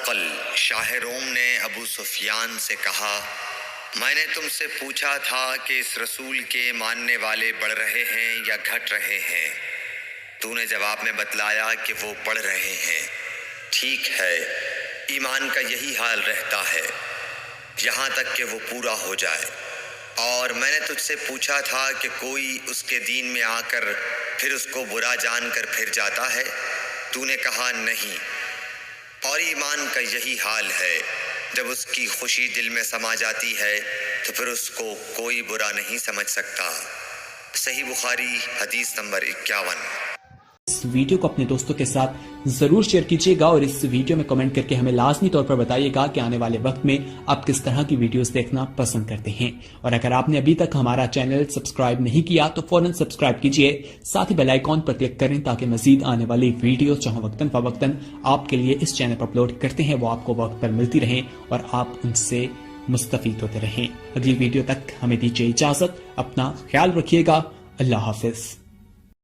ہرقل شاہ روم نے ابو سفیان سے کہا، میں نے تم سے پوچھا تھا کہ اس رسول کے ماننے والے بڑھ رہے ہیں یا گھٹ رہے ہیں؟ تو نے جواب میں بتلایا کہ وہ بڑھ رہے ہیں۔ ٹھیک ہے، ایمان کا یہی حال رہتا ہے یہاں تک کہ وہ پورا ہو جائے۔ اور میں نے تجھ سے پوچھا تھا کہ کوئی اس کے دین میں آ کر پھر اس کو برا جان کر پھر جاتا ہے؟ تو نے کہا نہیں۔ اور ایمان کا یہی حال ہے، جب اس کی خوشی دل میں سما جاتی ہے تو پھر اس کو کوئی برا نہیں سمجھ سکتا۔ صحیح بخاری حدیث نمبر 51۔ اس ویڈیو کو اپنے دوستوں کے ساتھ ضرور شیئر کیجیے گا اور اس ویڈیو میں کمنٹ کر کے ہمیں لازمی طور پر بتائیے گا کہ آنے والے وقت میں آپ کس طرح کی ویڈیوز دیکھنا پسند کرتے ہیں۔ اور اگر آپ نے ابھی تک ہمارا چینل سبسکرائب نہیں کیا تو فوراً سبسکرائب کیجیے، ساتھ ہی بیل آئیکن پر کلک کریں تاکہ مزید آنے والی ویڈیوز جہاں وقتاً فوقتاً آپ کے لیے اس چینل پر اپلوڈ کرتے ہیں وہ آپ کو وقت پر ملتی رہیں اور آپ ان سے مستفید ہوتے رہیں۔ اگلی ویڈیو تک ہمیں دیجیے اجازت، اپنا خیال رکھیے گا، اللہ حافظ۔